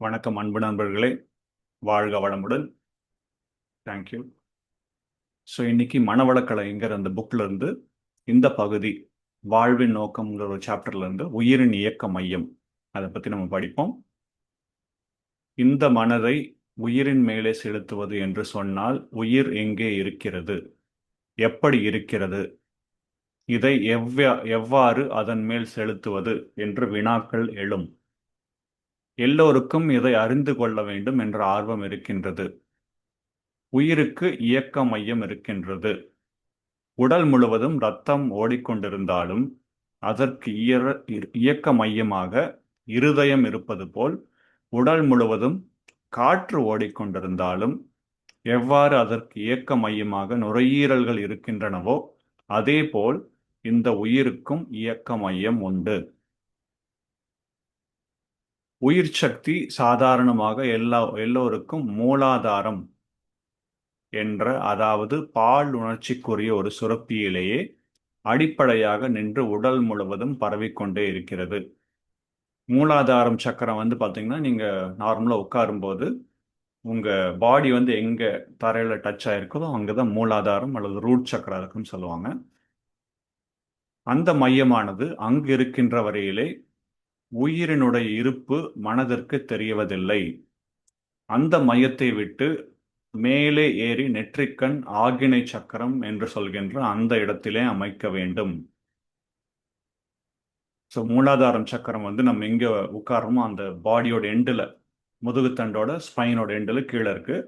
வணக்கம் அன்பு நண்பர்களே, வாழ்க வளமுடன். தேங்க்யூ. ஸோ இன்னைக்கு மனவளக்கலைங்கிற அந்த புக்ல இருந்து இந்த பகுதி வாழ்வின் நோக்கம்ங்கிற ஒரு சாப்டர்ல இருந்து உயிரின் இயக்க மையம் அதை பத்தி நம்ம படிப்போம். இந்த மனதை உயிரின் மேலே செலுத்துவது என்று சொன்னால் உயிர் எங்கே இருக்கிறது, எப்படி இருக்கிறது, இதை எவ்வாறு அதன் மேல் செலுத்துவது என்று வினாக்கள் எழும். எல்லோருக்கும் இதை அறிந்து கொள்ள வேண்டும் என்ற ஆர்வம் இருக்கின்றது. உயிருக்கு இயக்க மையம் இருக்கின்றது. உடல் முழுவதும் இரத்தம் ஓடிக்கொண்டிருந்தாலும் அதற்கு இயக்க மையமாக இருதயம் இருப்பது போல் உடல் முழுவதும் காற்று ஓடிக்கொண்டிருந்தாலும் எவ்வாறு அதற்கு இயக்க மையமாக நுரையீரல்கள் இருக்கின்றனவோ அதேபோல் இந்த உயிருக்கும் இயக்க மையம் உண்டு. உயிர் சக்தி சாதாரணமாக எல்லோருக்கும் மூலாதாரம் என்ற, அதாவது பால் உணர்ச்சிக்குரிய ஒரு சுரப்பியிலேயே அடிப்படையாக நின்று உடல் முழுவதும் பரவிக்கொண்டே இருக்கிறது. மூலாதாரம் சக்கரம் பார்த்தீங்கன்னா, நீங்கள் நார்மலாக உட்காரும்போது உங்கள் பாடி எங்கே தரையில் டச் ஆகிருக்குதோ அங்கே தான் மூலாதாரம் அல்லது ரூட் சக்கரம் இருக்குன்னு சொல்லுவாங்க. அந்த மையமானது அங்கு இருக்கின்ற வரையிலே உயிரினுடைய இருப்பு மனதிற்கு தெரியவதில்லை. அந்த மையத்தை விட்டு மேலே ஏறி நெற்றிக்கண் ஆகினை சக்கரம் என்று சொல்கின்ற அந்த இடத்திலே அமைக்க வேண்டும். ஸோ மூலாதாரம் சக்கரம் நம்ம எங்கே உட்காரமோ அந்த பாடியோட எண்டில், முதுகுத்தண்டோட ஸ்பைனோட எண்டில் கீழே இருக்கு.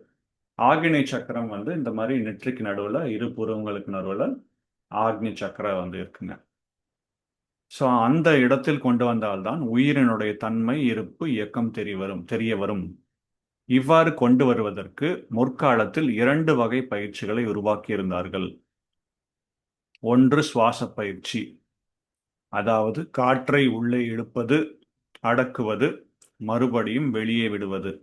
ஆகினை சக்கரம் இந்த மாதிரி நெற்றிக்கு நடுவில், இரு புருவங்களுக்கு நடுவில் ஆக்னி சக்கரம் இருக்குங்க. ஸோ அந்த இடத்தில் கொண்டு வந்தால்தான் உயிரினுடைய தன்மை, இருப்பு, இயக்கம் தெரிய வரும். இவ்வாறு கொண்டு வருவதற்கு முற்காலத்தில் 2 வகை பயிற்சிகளை உருவாக்கியிருந்தார்கள். ஒன்று சுவாச பயிற்சி, அதாவது காற்றை உள்ளே இழுப்பது, அடக்குவது, மறுபடியும் வெளியே விடுவது.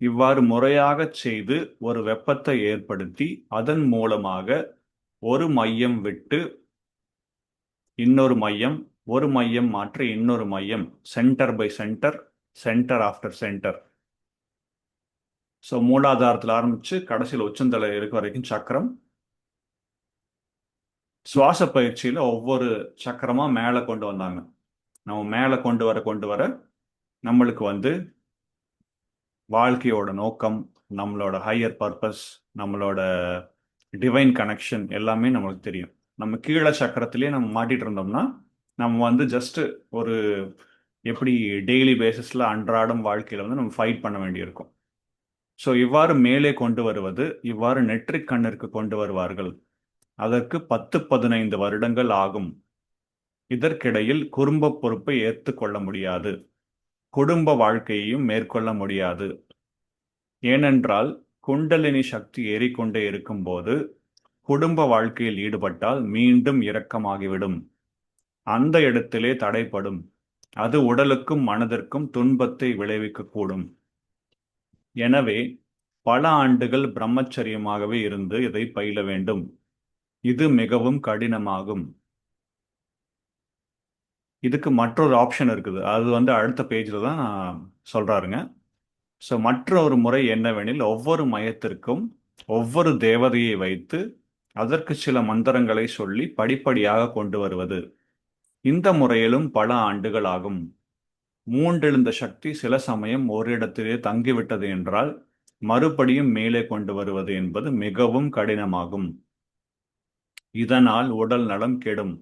இவ்வாறு முறையாக செய்து ஒரு வெப்பத்தை ஏற்படுத்தி அதன் மூலமாக ஒரு மையம் விட்டு இன்னொரு மையம், ஒரு மையம் மாற்றி இன்னொரு மையம், centre by centre, centre after centre. So மூலாதாரத்தில் ஆரம்பித்து கடைசியில் உச்சந்தலை இருக்க வரைக்கும் சக்கரம். சுவாச பயிற்சியில் ஒவ்வொரு சக்கரமாக மேலே கொண்டு வந்தாங்க. நம்ம மேலே கொண்டு வர நம்மளுக்கு வாழ்க்கையோட நோக்கம், நம்மளோட ஹையர் பர்பஸ், நம்மளோட டிவைன் கனெக்ஷன் எல்லாமே நம்மளுக்கு தெரியும். நம்ம கீழே சக்கரத்திலே நம்ம மாட்டிட்டு இருந்தோம்னா நம்ம ஜஸ்ட் ஒரு எப்படி டெய்லி பேசிஸில் அன்றாடம் வாழ்க்கையில் நம்ம ஃபைட் பண்ண வேண்டியிருக்கும். ஸோ இவ்வாறு மேலே கொண்டு வருவது, இவ்வாறு நெற்றிக் கண்ணிற்கு கொண்டு வருவார்கள். அதற்கு 10-15 வருடங்கள் ஆகும். இதற்கிடையில் குடும்ப பொறுப்பை ஏற்றுக்கொள்ள முடியாது, குடும்ப வாழ்க்கையையும் மேற்கொள்ள முடியாது. ஏனென்றால் குண்டலினி சக்தி ஏறிக்கொண்டே இருக்கும்போது குடும்ப வாழ்க்கையில் ஈடுபட்டால் மீண்டும் இரக்கமாகிவிடும். அந்த இடத்திலே தடைப்படும். அது உடலுக்கும் மனதிற்கும் துன்பத்தை விளைவிக்கக்கூடும். எனவே பல ஆண்டுகள் பிரம்மச்சரியமாகவே இருந்து இதை பயில வேண்டும். இது மிகவும் கடினமாகும். இதுக்கு மற்றொரு ஆப்ஷன் இருக்குது. அது அடுத்த பேஜில் தான் சொல்கிறாருங்க. ஸோ மற்றொரு முறை என்னவெனில், ஒவ்வொரு மையத்திற்கும் ஒவ்வொரு தேவதையை வைத்து அதற்கு சில மந்திரங்களை சொல்லி படிப்படியாக கொண்டு வருவது. இந்த முறையிலும் பல ஆண்டுகள் ஆகும். மூண்டெழுந்த சக்தி சில சமயம் ஒரு இடத்திலே தங்கிவிட்டது என்றால் மறுபடியும் மேலே கொண்டு வருவது என்பது மிகவும் கடினமாகும். இதனால் உடல் நலம் கெடும்.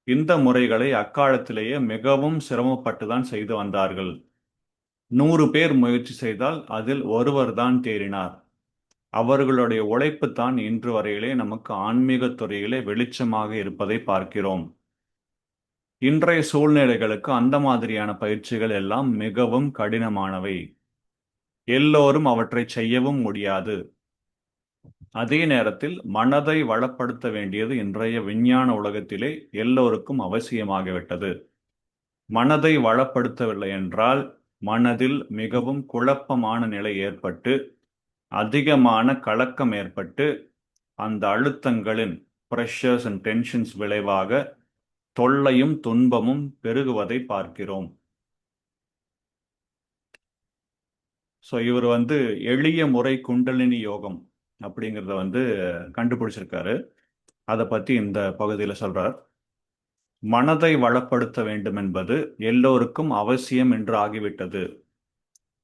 இந்த முறைகளை அக்காலத்திலேயே மிகவும் சிரமப்பட்டுதான் செய்து வந்தார்கள். 100 பேர் முயற்சி செய்தால் அதில் ஒருவர் தான் தேறினார். அவர்களுடைய உழைப்பு தான் இன்று வரையிலே நமக்கு ஆன்மீக துறையிலே வெளிச்சமாக இருப்பதை பார்க்கிறோம். இன்றைய சூழ்நிலைகளுக்கு அந்த மாதிரியான பயிற்சிகள் எல்லாம் மிகவும் கடினமானவை. எல்லோரும் அவற்றை செய்யவும் முடியாது. அதே நேரத்தில் மனதை வளப்படுத்த வேண்டியது இன்றைய விஞ்ஞான உலகத்திலே எல்லோருக்கும் அவசியமாகிவிட்டது. மனதை வளப்படுத்தவில்லை என்றால் மனதில் மிகவும் குழப்பமான நிலை ஏற்பட்டு, அதிகமான கலக்கம் ஏற்பட்டு, அந்த அழுத்தங்களின் பிரஷர்ஸ் அண்ட் டென்ஷன்ஸ் விளைவாக தொல்லையும் துன்பமும் பெருகுவதை பார்க்கிறோம். ஸோ இவர் வந்து எளிய முறை குண்டலினி யோகம் அப்படிங்கிறத வந்து கண்டுபிடிச்சிருக்காரு. அதை பற்றி இந்த பகுதியில் சொல்றார். மனதை வளப்படுத்த வேண்டும் என்பது எல்லோருக்கும் அவசியம் என்று ஆகிவிட்டது.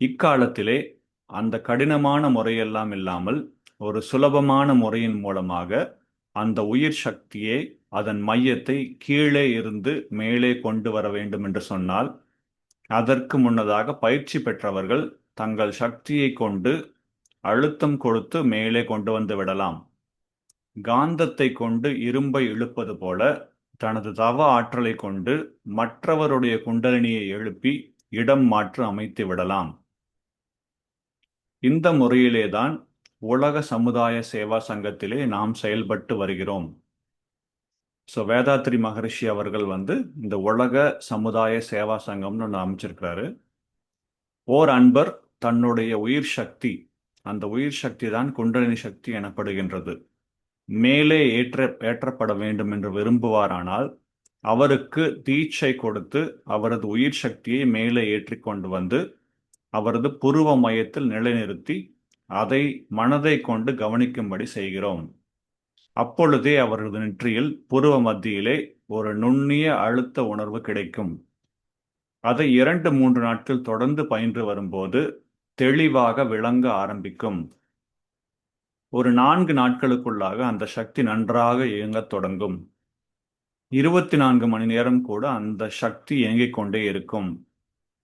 இக்காலத்திலே அந்த கடினமான முறையெல்லாம் இல்லாமல் ஒரு சுலபமான முறையின் மூலமாக அந்த உயிர் சக்தியை அதன் மையத்தை கீழே இருந்து மேலே கொண்டு வர வேண்டும் என்று சொன்னால், அதற்கு முன்னதாக பயிற்சி பெற்றவர்கள் தங்கள் சக்தியை கொண்டு அழுத்தம் கொடுத்து மேலே கொண்டு வந்து விடலாம். காந்தத்தை கொண்டு இரும்பை இழுப்பது போல தனது தவ ஆற்றலை கொண்டு மற்றவருடைய குண்டலினியை எழுப்பி இடம் மாற்று அமைத்து விடலாம். இந்த முறையிலேதான் உலக சமுதாய சேவா சங்கத்திலே நாம் செயல்பட்டு வருகிறோம். ஸோ வேதாத்ரி மகரிஷி அவர்கள் வந்து இந்த உலக சமுதாய சேவா சங்கம்னு ஒன்று அமைச்சிருக்கிறாரு. ஓர் அன்பர் தன்னுடைய உயிர் சக்தி, அந்த உயிர் சக்தி தான் குண்டலினி சக்தி எனப்படுகின்றது, மேலே ஏற்றப்பட வேண்டும் என்று விரும்புவாரானால் அவருக்கு தீட்சை கொடுத்து அவரது உயிர் சக்தியை மேலே ஏற்றி கொண்டு வந்து அவரது புருவ மையத்தில் நிலைநிறுத்தி அதை மனதை கொண்டு கவனிக்கும்படி செய்கிறோம். அப்பொழுதே அவரது நெற்றியில் புருவ மத்தியிலே ஒரு நுண்ணிய அழுத்த உணர்வு கிடைக்கும். அதை 2-3 நாட்கள் தொடர்ந்து பயின்று வரும்போது தெளிவாக விளங்க ஆரம்பிக்கும். ஒரு 4 நாட்களுக்குள்ளாக அந்த சக்தி நன்றாக இயங்கத் தொடங்கும். 24 மணி நேரம் கூட அந்த சக்தி இயங்கிக் கொண்டே இருக்கும்.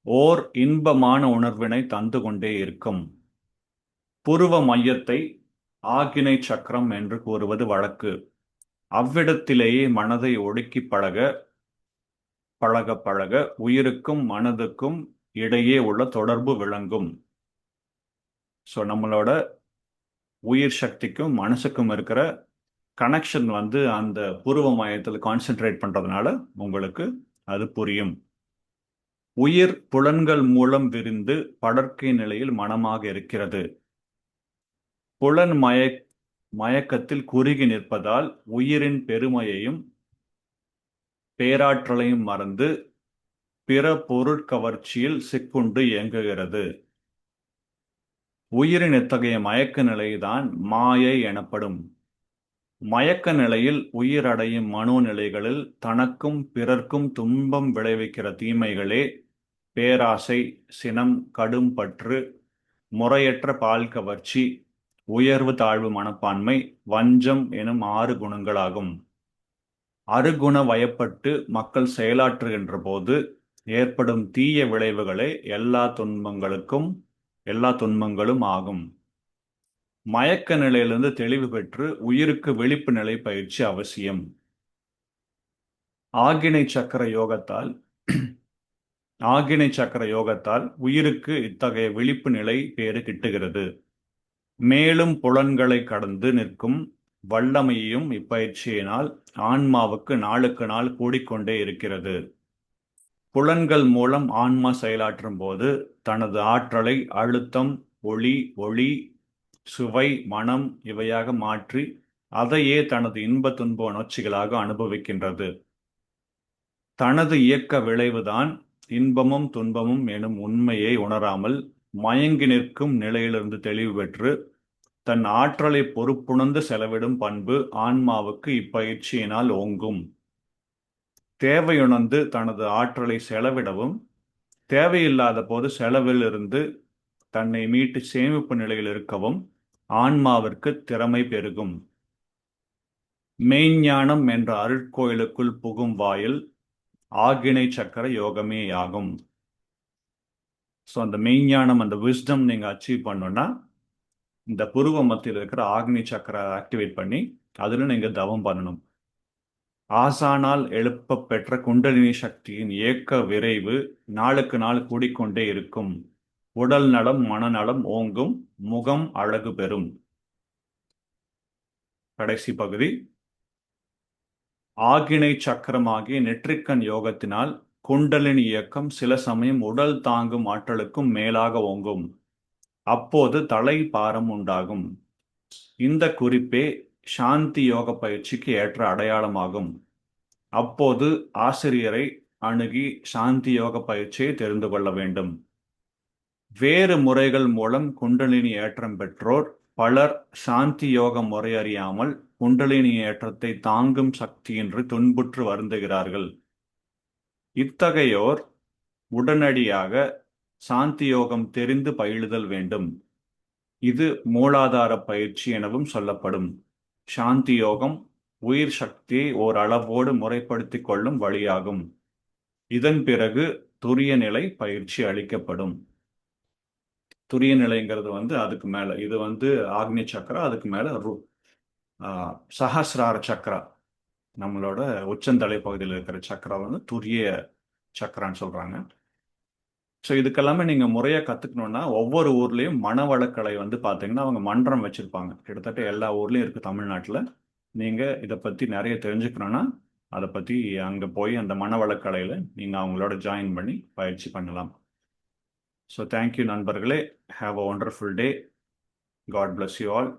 ஓர் இன்பமான உணர்வினை தந்து கொண்டே இருக்கும். புருவ மையத்தை ஆக்கினை சக்கரம் என்று கூறுவது வழக்கு. அவ்விடத்திலேயே மனதை ஒடுக்கி பழக பழக உயிருக்கும் மனதுக்கும் இடையே உள்ள தொடர்பு விளங்கும். ஸோ நம்மளோட உயிர் சக்திக்கும் மனசுக்கும் இருக்கிற கனெக்ஷன் வந்து அந்த புருவ மையத்தில் கான்சென்ட்ரேட் பண்றதுனால உங்களுக்கு அது புரியும். உயிர் புலன்கள் மூலம் விரிந்து படர்க்கை நிலையில் மனமாக இருக்கிறது. புலன் மயக்கத்தில் குறுகி நிற்பதால் உயிரின் பெருமையையும் பேராற்றலையும் மறந்து பிற பொருட்கவர்ச்சியில் சிக்குண்டு இயங்குகிறது. உயிரின் இத்தகைய மயக்க நிலைதான் மாயை எனப்படும். மயக்க நிலையில் உயிர் அடையும் மனோநிலைகளில் தனக்கும் பிறர்க்கும் துன்பம் விளைவிக்கிற தீமைகளே பேராசை, சினம், கடும் பற்று, முறையற்ற பால் கவர்ச்சி, உயர்வு தாழ்வு மனப்பான்மை, வஞ்சம் எனும் 6 குணங்களாகும். அருகுண வயப்பட்டு மக்கள் செயலாற்றுகின்ற போது ஏற்படும் தீய விளைவுகளே எல்லா துன்பங்களும் ஆகும். மயக்க நிலையிலிருந்து தெளிவு பெற்று உயிருக்கு விழிப்பு நிலை பயிற்சி அவசியம். ஆகினை சக்கர யோகத்தால் உயிருக்கு இத்தகைய விழிப்பு நிலை பேறு கிட்டுகிறது. மேலும் புலன்களை கடந்து நிற்கும் வல்லமையையும் இப்பயிற்சியினால் ஆன்மாவுக்கு நாளுக்கு நாள் கூடிக்கொண்டே இருக்கிறது. புலன்கள் மூலம் ஆன்மா செயலாற்றும் போது தனது ஆற்றலை அழுத்தம், ஒளி, சுவை, மனம் இவையாக மாற்றி அதையே தனது இன்ப துன்ப உணர்ச்சிகளாக அனுபவிக்கின்றது. தனது இயக்க விளைவுதான் இன்பமும் துன்பமும் எனும் உண்மையை உணராமல் மயங்கி நிற்கும் நிலையிலிருந்து தெளிவு பெற்று தன் ஆற்றலை பொறுப்புணர்ந்து செலவிடும் பண்பு ஆன்மாவுக்கு இப்பயிற்சியினால் ஓங்கும். தேவையுணர்ந்து தனது ஆற்றலை செலவிடவும், தேவையில்லாத போது செலவில் இருந்து தன்னை மீட்டு சேமிப்பு நிலையில் இருக்கவும் ஆன்மாவிற்கு திறமை பெருகும். மெய்ஞானம் என்ற அருட்கோயிலுக்குள் புகும் வாயில் ஆகினை சக்கர யோகமேயாகும். ஸோ அந்த மெய்ஞானம், அந்த விஸ்டம் நீங்க அச்சீவ் பண்ணணும்னா இந்த புருவ மத்தியில் இருக்கிற ஆக்னி சக்கரை ஆக்டிவேட் பண்ணி அதுல நீங்க தவம் பண்ணணும். ஆசானால் எழுப்ப பெற்ற குண்டலினி சக்தியின் இயக்க விரைவு நாளுக்கு நாள் கூடிக்கொண்டே இருக்கும். உடல் நலம், மனநலம் ஓங்கும், முகம் அழகு பெறும். கடைசி பகுதி. ஆகினை சக்கரமாகிய நெற்றிக்கண் யோகத்தினால் குண்டலினி இயக்கம் சில சமயம் உடல் தாங்கும் ஆற்றலுக்கும் மேலாக ஓங்கும். அப்போது தலை பாரம் உண்டாகும். இந்த குறிப்பே சாந்தி யோக பயிற்சிக்கு ஏற்ற அடையாளமாகும். அப்போது ஆசிரியரை அணுகி சாந்தி யோக பயிற்சியை தெரிந்து கொள்ள வேண்டும். வேறு முறைகள் மூலம் குண்டலினி ஏற்றம் பெற்றோர் பலர் சாந்தி யோக முறை அறியாமல் குண்டலினி ஏற்றத்தை தாங்கும் சக்தியின்றி துன்புற்று வருந்துகிறார்கள். இத்தகையோர் உடனடியாக சாந்தி யோகம் தெரிந்து பயிலுதல் வேண்டும். இது மூலாதார பயிற்சி எனவும் சொல்லப்படும். சாந்தி யோகம் உயிர் சக்தியை ஓர் அளவோடு முறைப்படுத்திக் கொள்ளும் வழியாகும். இதன் பிறகு துரிய நிலை பயிற்சி அளிக்கப்படும். துரிய நிலைங்கிறது அதுக்கு மேல, இது ஆக்னி சக்கரா, அதுக்கு மேல சஹசிரார சக்கரா, நம்மளோட உச்சந்தலை பகுதியில் இருக்கிற சக்கரா துரிய சக்கரான்னு சொல்றாங்க. ஸோ இதுக்கெல்லாமே நீங்க முறையா கத்துக்கணும்னா ஒவ்வொரு ஊர்லயும் மனவளக்கலை பாத்தீங்கன்னா அவங்க மன்றம் வச்சிருப்பாங்க. கிட்டத்தட்ட எல்லா ஊர்லயும் இருக்கு தமிழ்நாட்டில். நீங்க இதை பத்தி நிறைய தெரிஞ்சுக்கணும்னா அதை பத்தி அங்க போய் அந்த மனவளக்கலையில நீங்க அவங்களோட ஜாயின் பண்ணி பயிற்சி பண்ணலாம். ஸோ தேங்க்யூ நண்பர்களே. Have a wonderful day. God bless you all.